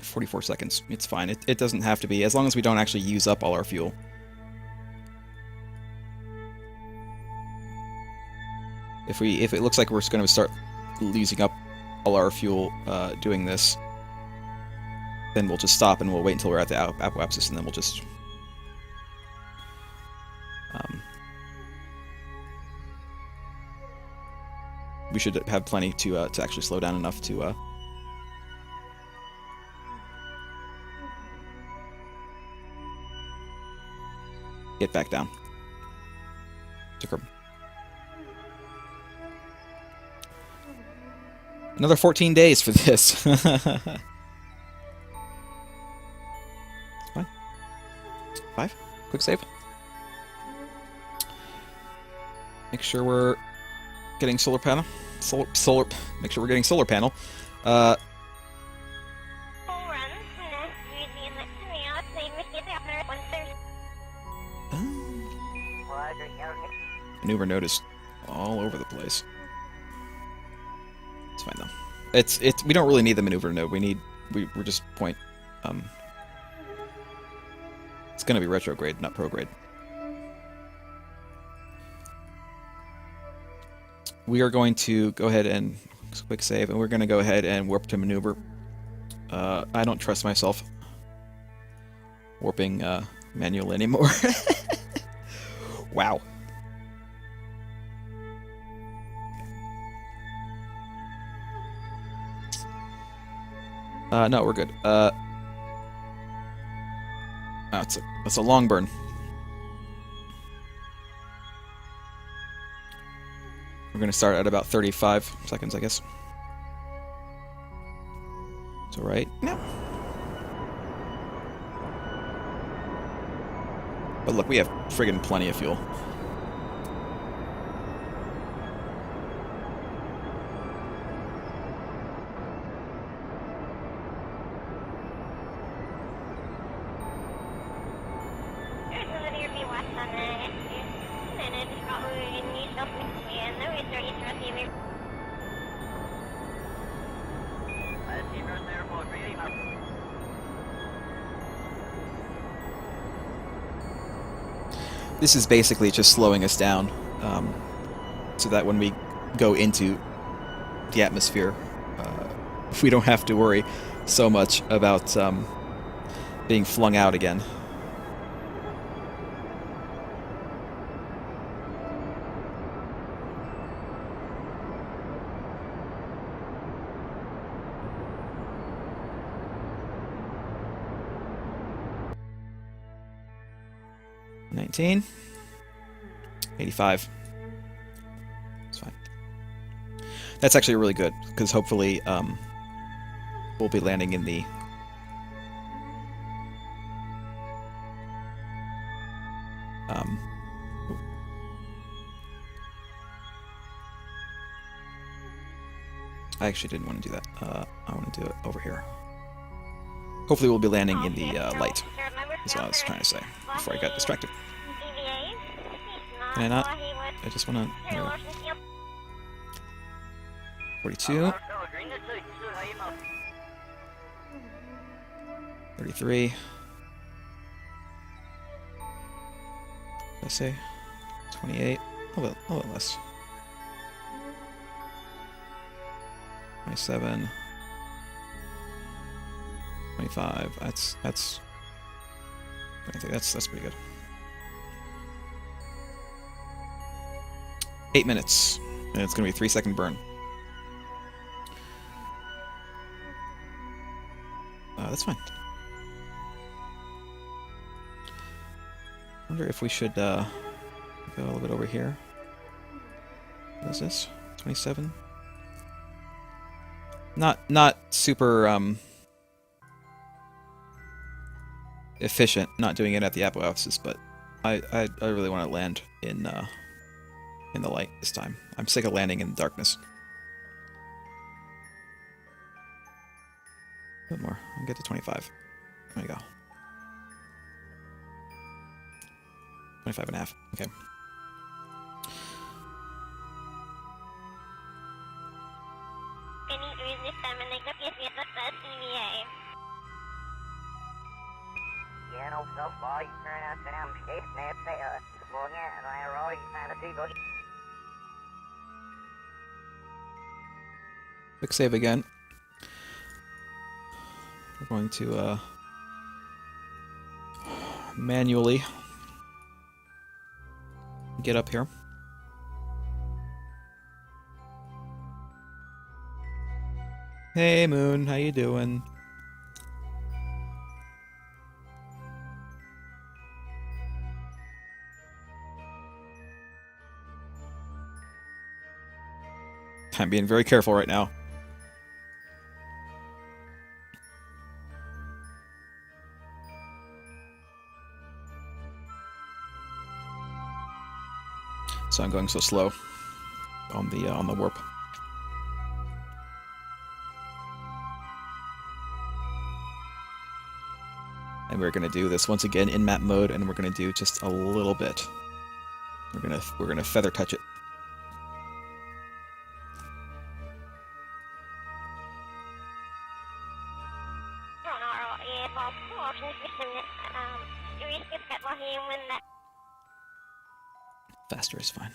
44 seconds. It's fine. It doesn't have to be, as long as we don't actually use up all our fuel. If it looks like we're going to start using up all our fuel doing this, then we'll just stop and we'll wait until we're at the apoapsis, and then we'll just we should have plenty to actually slow down enough to get back down to Kerbal. Another 14 days for this. Fine. 5. Quick save. Make sure we're getting solar panel. Make sure we're getting solar panel. Maneuver node is all over the place. It's fine though. It's we don't really need the maneuver node. We're just point. It's gonna be retrograde, not prograde. We are going to go ahead and quick save, and we're going to go ahead and warp to maneuver. I don't trust myself warping manual anymore. Wow. No, we're good. Oh, it's a long burn. We're going to start at about 35 seconds, I guess. It's alright. No. But look, we have friggin' plenty of fuel. This is basically just slowing us down, so that when we go into the atmosphere, we don't have to worry so much about being flung out again. $19. 85. It's fine. That's actually really good, because hopefully we'll be landing in the I actually didn't want to do that. I want to do it over here. Hopefully we'll be landing in the light, is what I was trying to say, before I got distracted. Can I not? I just want to... 42. 33. Did I say? 28. A little less. 27. 25. That's I think that's pretty good. 8 minutes. And it's gonna be a 3-second burn. That's fine. I wonder if we should go a little bit over here. What is this? 27? Not super efficient, not doing it at the apoapsis, but I really want to land in the light this time. I'm sick of landing in the darkness. A bit more. I'll get to 25. There we go. 25 and a half. Okay. Quick save again. We're going to manually get up here. Hey Moon, how you doing? I'm being very careful right now. So I'm going so slow on the warp. And we're gonna do this once again in map mode, and we're gonna do just a little bit. We're gonna feather touch it. Faster is fine.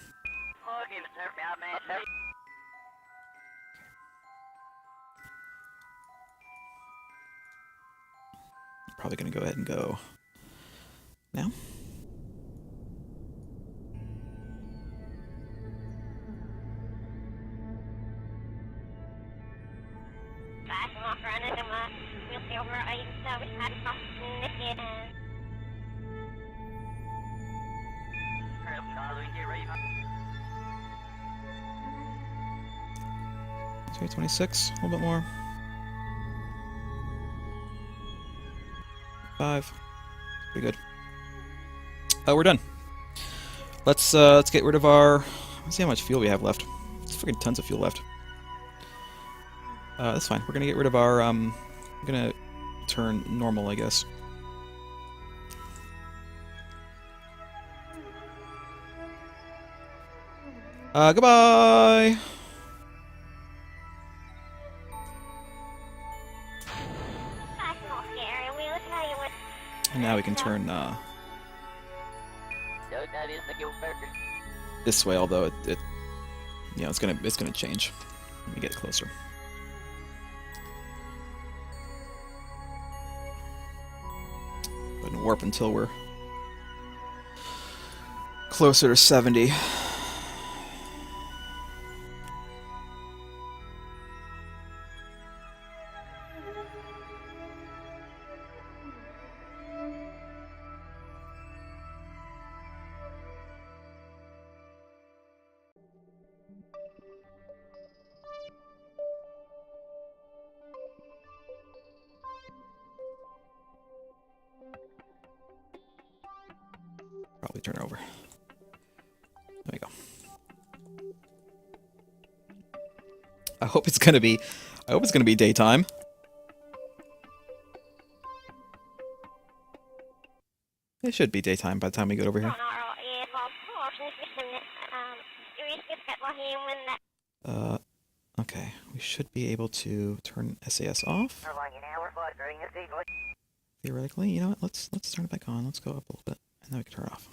Probably gonna go ahead and go now. Okay, 26, a little bit more. 5. Pretty good. We're done. Let's get rid of our. Let's see how much fuel we have left. It's freaking tons of fuel left. That's fine. We're gonna get rid of our. We're gonna turn normal, I guess. Goodbye. And now we can turn this way, although it you know, it's gonna change when we get closer. Wouldn't warp until we're closer to 70. Probably turn over. There we go. I hope it's gonna be daytime. It should be daytime by the time we get over here. Okay. We should be able to turn SAS off. Theoretically, you know what? Let's turn it back on. Let's go up a little bit, and then we can turn it off.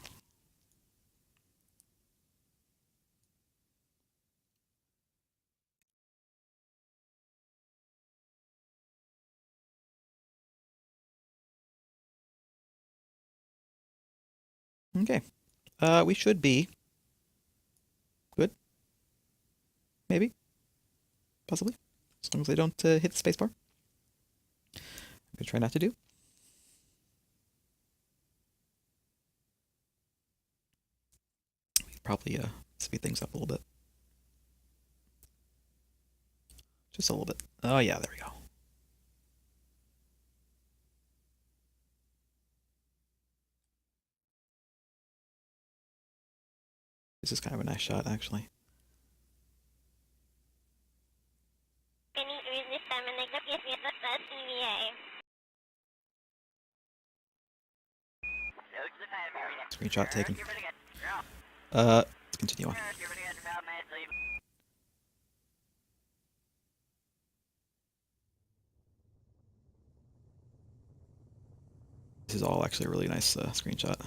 Okay. We should be good. Maybe. Possibly. As long as I don't hit the spacebar. I'm going to try not to do. We could probably speed things up a little bit. Just a little bit. Oh yeah, there we go. This is kind of a nice shot, actually. Screenshot taken. Let's continue on. This is all actually a really nice screenshot.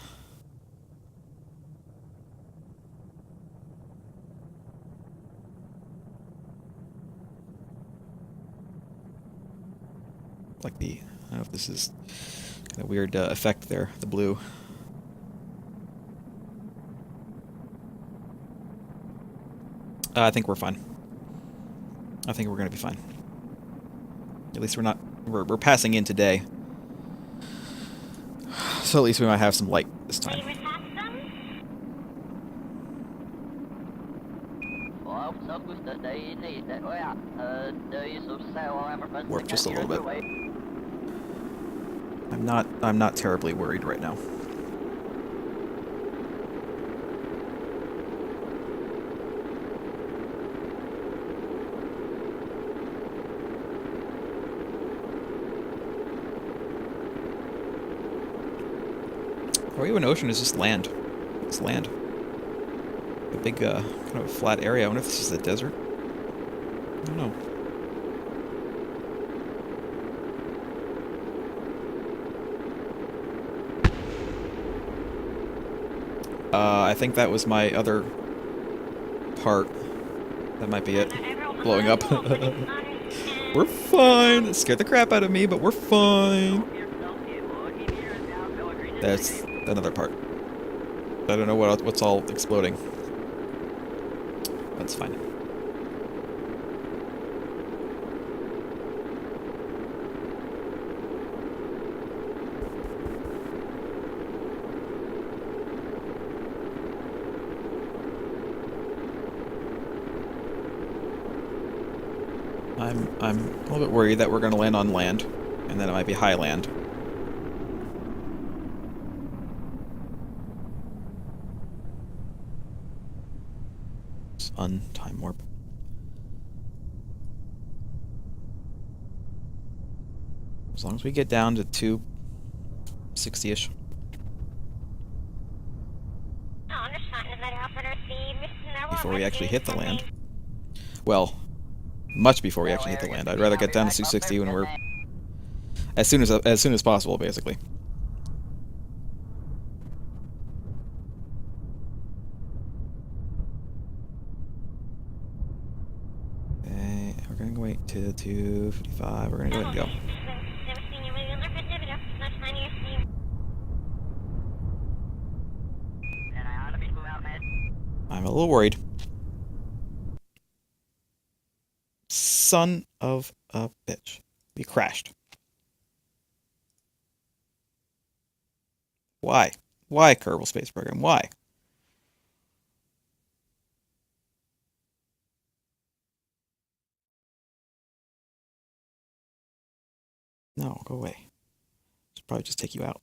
Like the, I don't know if this is kind of weird effect there, the blue. I think we're fine. I think we're going to be fine. At least we're not, we're passing in today. So at least we might have some light this time. Warp just a little bit. I'm not terribly worried right now. Or even ocean is just land. It's land. A big, kind of a flat area. I wonder if this is a desert. I don't know. I think that was my other part. That might be it. Blowing up. We're fine. It scared the crap out of me, but we're fine. That's another part. I don't know what's all exploding. That's fine. I'm a little bit worried that we're going to land on land, and that it might be high land. Time warp. As long as we get down to 260-ish. Before we actually hit the land. Well, much before we actually hit the land. I'd rather get down to 260 when we're as soon as possible, basically. We're gonna wait till 255. We're gonna go ahead and go. I'm a little worried. Son of a bitch. We crashed. Why? Why, Kerbal Space Program? Why? No, go away. Should probably just take you out.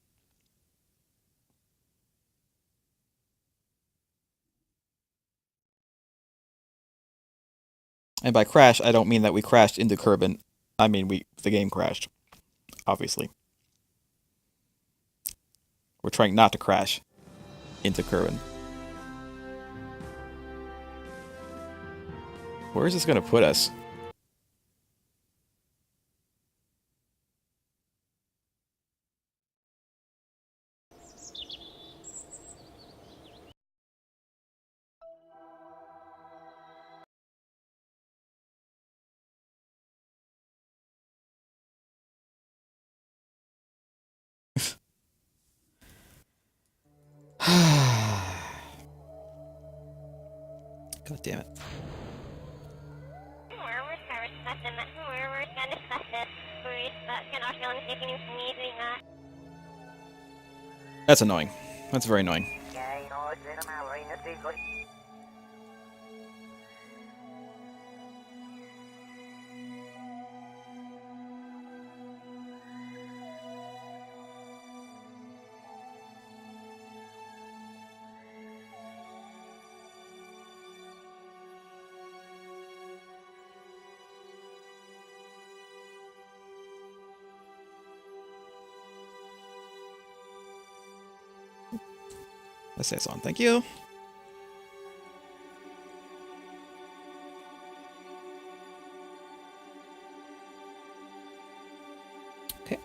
And by crash, I don't mean that we crashed into Kerbin. I mean the game crashed. Obviously. We're trying not to crash into Kerbin. Where is this going to put us? God damn it. That's annoying. That's very annoying. Let's say it's on. Thank you. Okay.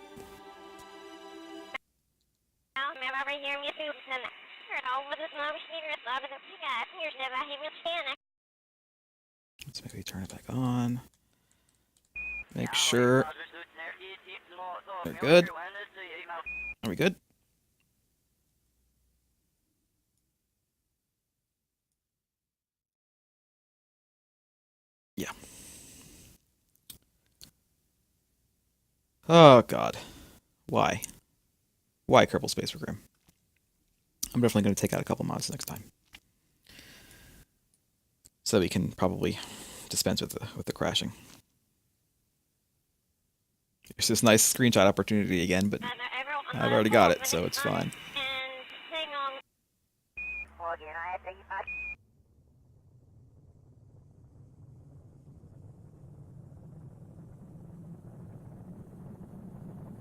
Let's maybe turn it back on. Make sure. We're good. Are we good? Yeah. Oh, God. Why? Why Kerbal Space Mergrim? I'm definitely going to take out a couple mods next time. So we can probably dispense with the crashing. It's this nice screenshot opportunity again, but I've already got it, so it's fine.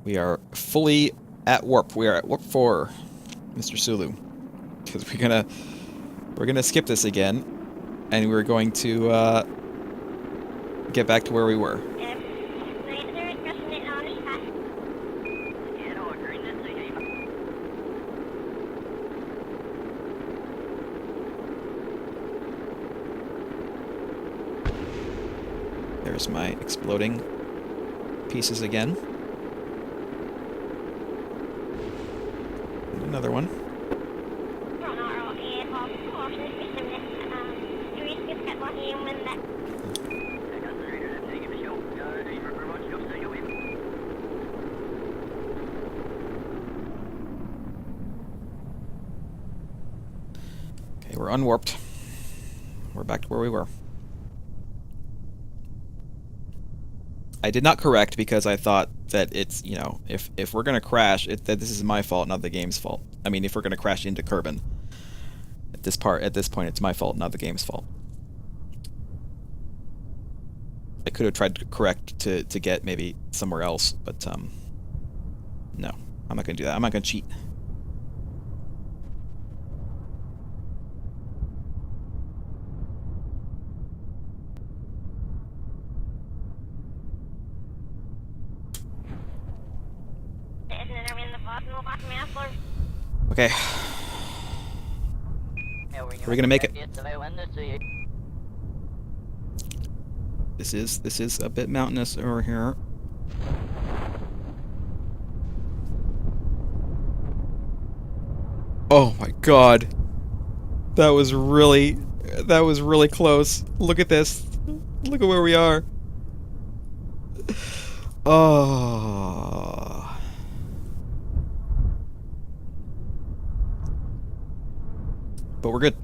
We are fully at warp. We are at warp 4, Mr. Sulu, because we're gonna skip this again, and we're going to get back to where we were. There's my exploding pieces again. And another one. Okay, we're unwarped. We're back to where we were. I did not correct because I thought that it's, you know, if we're going to crash, that this is my fault, not the game's fault. I mean, if we're going to crash into Kerbin, at this point, it's my fault, not the game's fault. I could have tried to correct to get maybe somewhere else, but no, I'm not going to do that. I'm not going to cheat. Okay. Are we gonna make it? This is a bit mountainous over here. Oh my God. That was really close. Look at this. Look at where we are. Oh. But we're good.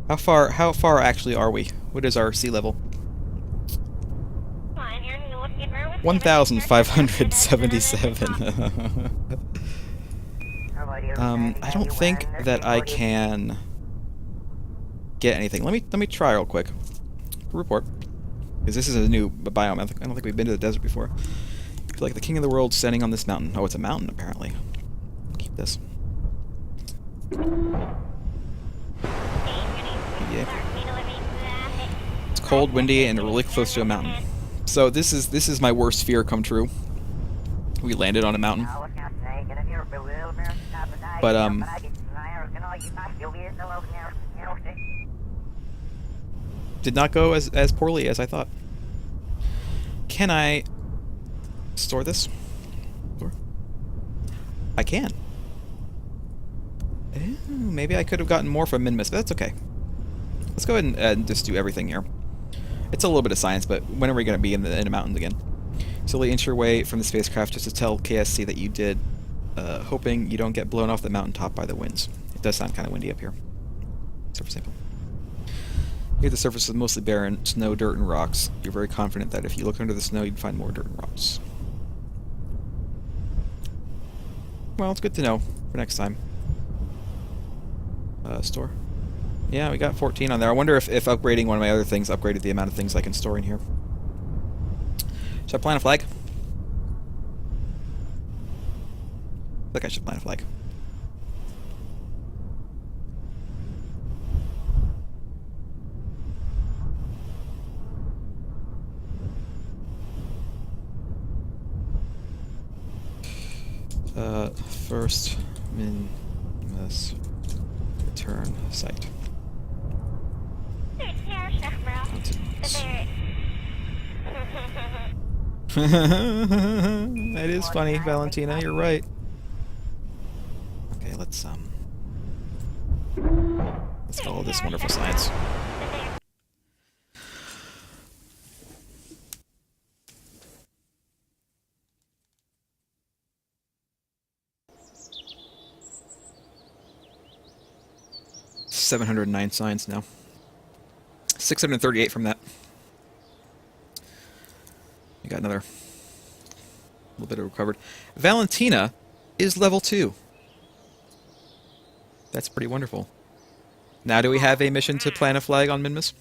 How far actually are we? What is our sea level? 1,577. I don't think that I can get anything. Let me try real quick. Report. Because this is a new biome. I don't think we've been to the desert before. I feel like the king of the world standing on this mountain. Oh, it's a mountain, apparently. Keep this. Yeah. It's cold, windy, and really close to a mountain. So this is my worst fear come true. We landed on a mountain. But did not go as poorly as I thought. Can I store this? I can. Maybe I could have gotten more from Minmus, but that's okay. Let's go ahead and just do everything here. It's a little bit of science, but when are we going to be in the mountains again? Slowly inch your way from the spacecraft just to tell KSC that you did, hoping you don't get blown off the mountaintop by the winds. It does sound kind of windy up here. Surface sample. Here the surface is mostly barren, snow, dirt, and rocks. You're very confident that if you look under the snow, you'd find more dirt and rocks. Well, it's good to know for next time. Store. Yeah, we got 14 on there. I wonder if upgrading one of my other things upgraded the amount of things I can store in here. Should I plant a flag? I think I should plant a flag. First Minmus return site. That is funny, Valentina, you're right. Okay, let's follow this wonderful science. $709 signs now. 638 from that. We got another little bit of recovered. Valentina is level 2. That's pretty wonderful. Now do we have a mission to plant a flag on Minmus?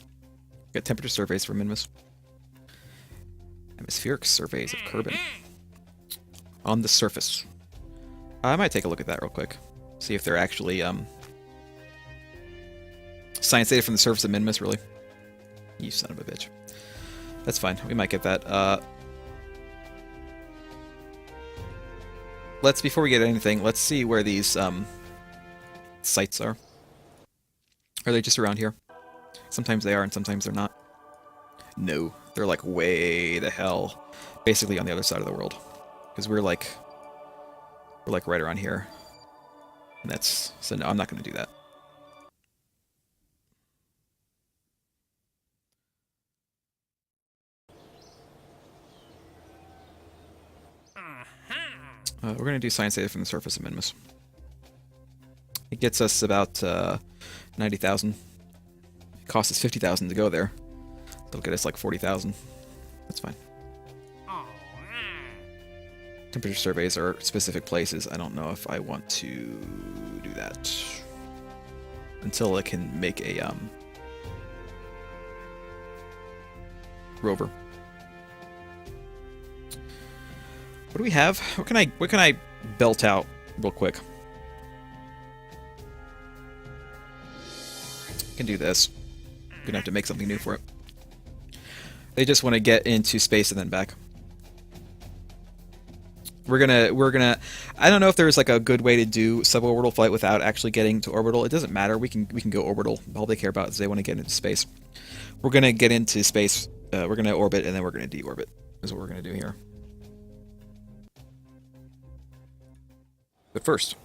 Got temperature surveys for Minmus. Atmospheric surveys of Kerbal. On the surface. I might take a look at that real quick. See if they're actually science data from the surface of Minmus, really. You son of a bitch. That's fine. We might get that. Before we get anything, let's see where these sites are. Are they just around here? Sometimes they are, and sometimes they're not. No, they're like way the hell, basically on the other side of the world, because we're like right around here. And that's so. No, I'm not going to do that. We're going to do science data from the surface of Minmus. It gets us about 90,000. It costs us 50,000 to go there. It'll get us like 40,000. That's fine. Temperature surveys are specific places. I don't know if I want to do that until I can make a rover. What do we have? What can I belt out real quick? I can do this. I'm gonna have to make something new for it. They just want to get into space and then back. We're gonna I don't know if there's like a good way to do suborbital flight without actually getting to orbital. It doesn't matter. We can go orbital. All they care about is they want to get into space. We're gonna get into space. We're gonna orbit and then we're gonna deorbit. Is what we're gonna do here. But first,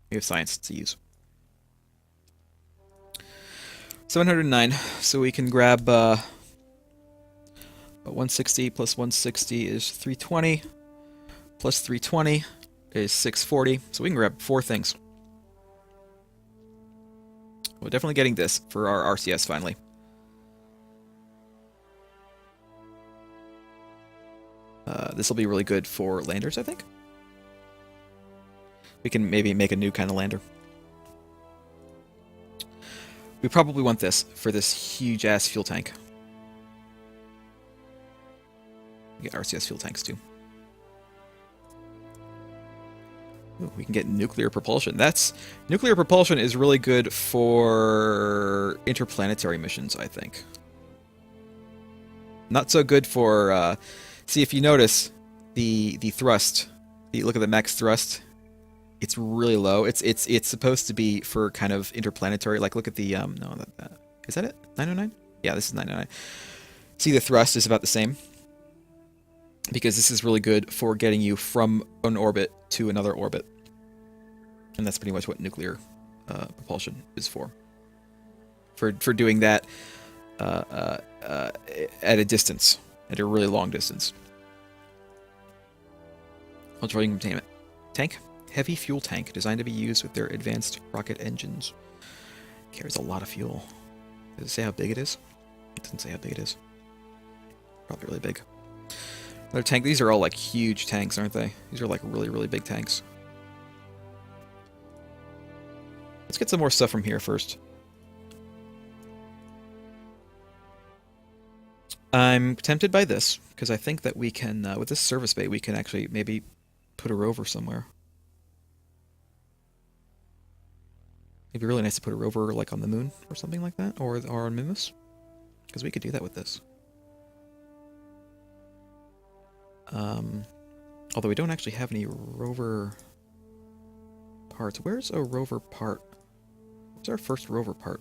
we have science to use. 709, so we can grab 160 plus 160 is 320, plus 320 is 640, so we can grab 4 things. We're definitely getting this for our RCS finally. This will be really good for landers, I think. We can maybe make a new kind of lander. We probably want this for this huge-ass fuel tank. We get RCS fuel tanks, too. Ooh, we can get nuclear propulsion. Nuclear propulsion is really good for interplanetary missions, I think. Not so good for... see, if you notice, the thrust, look at the max thrust, it's really low. It's supposed to be for kind of interplanetary. Like, look at the no, is that it? 909? Yeah, this is 909. See, the thrust is about the same because this is really good for getting you from an orbit to another orbit, and that's pretty much what nuclear propulsion is for. For doing that at a distance, at a really long distance. Ultra containment tank. Heavy fuel tank designed to be used with their advanced rocket engines. Carries a lot of fuel. Does it say how big it is? It doesn't say how big it is. Probably really big. Another tank. These are all like huge tanks, aren't they? These are like really, really big tanks. Let's get some more stuff from here first. I'm tempted by this, because I think that we can, with this service bay, we can actually maybe put a rover somewhere. It'd be really nice to put a rover like on the moon or something like that, or on Minmus, because we could do that with this. Although we don't actually have any rover parts. Where's a rover part? What's our first rover part?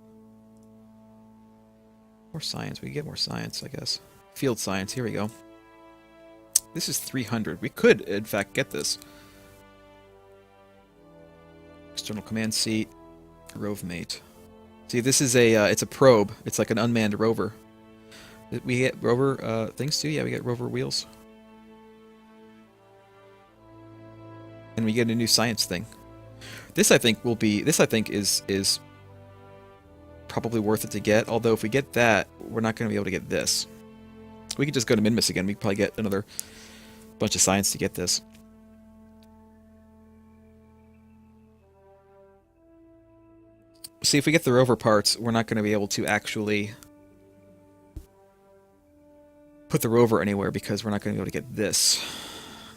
More science. We can get more science, I guess. Field science. Here we go. This is 300. We could, in fact, get this. External command seat. Rove mate. See, this is a, it's a probe. It's like an unmanned rover. We get rover things too? Yeah, we get rover wheels. And we get a new science thing. This I think will be, this I think is probably worth it to get, although if we get that, we're not going to be able to get this. We could just go to Minmus again. We could probably get another bunch of science to get this. See, if we get the rover parts, we're not going to be able to actually put the rover anywhere because we're not going to be able to get this,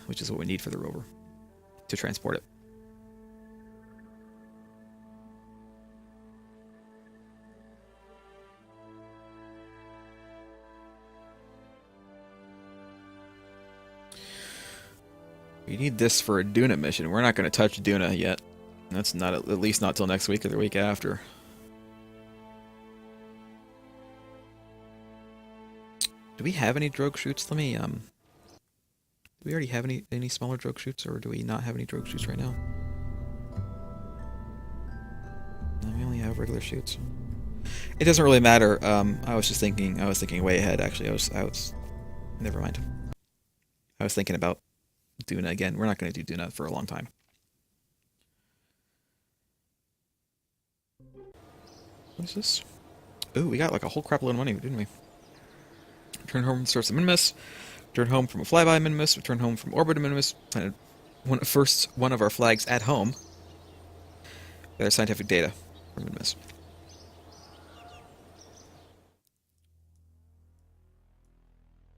which is what we need for the rover to transport it. We need this for a Duna mission. We're not going to touch Duna yet. That's not, at least not till next week or the week after. Do we have any drogue shoots? Let me, do we already have any smaller drogue shoots, or do we not have any drogue shoots right now? No, we only have regular shoots. It doesn't really matter. I was thinking way ahead, actually. Never mind. I was thinking about Duna again. We're not going to do Duna for a long time. What is this? Ooh, we got like a whole crap load of money, didn't we? Return home from the source of Minimus. Return home from a flyby Minimus. Return home from orbit Minimus. Planted one of our flags at home. Gather scientific data from Minimus.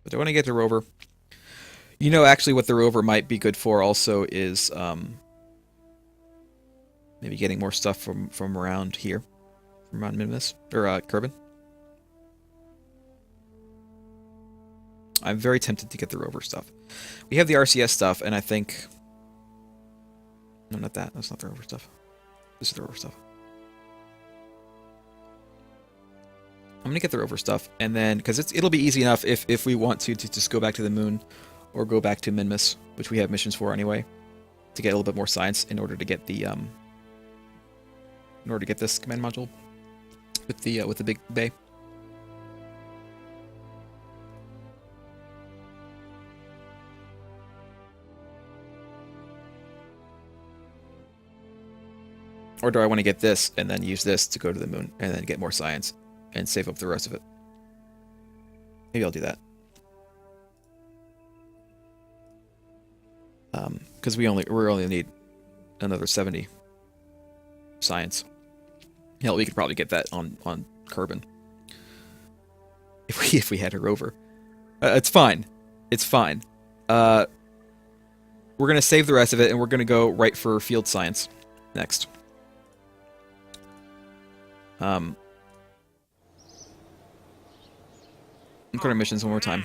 But I want to get the rover. You know, actually, what the rover might be good for also is maybe getting more stuff from around here, from around Minimus or Kerbin. I'm very tempted to get the rover stuff. We have the RCS stuff, and I think... No, not that. That's not the rover stuff. This is the rover stuff. I'm going to get the rover stuff, and then... Because it'll be easy enough if we want to just go back to the moon or go back to Minmus, which we have missions for anyway, to get a little bit more science in order to get the... in order to get this command module with the big bay. Or do I want to get this and then use this to go to the moon and then get more science and save up the rest of it? Maybe I'll do that. Because we only need another 70 science. Hell, we could probably get that on Kerbin if we had a rover. It's fine. It's fine. We're gonna save the rest of it, and we're gonna go right for field science next. I'm going to missions one more time.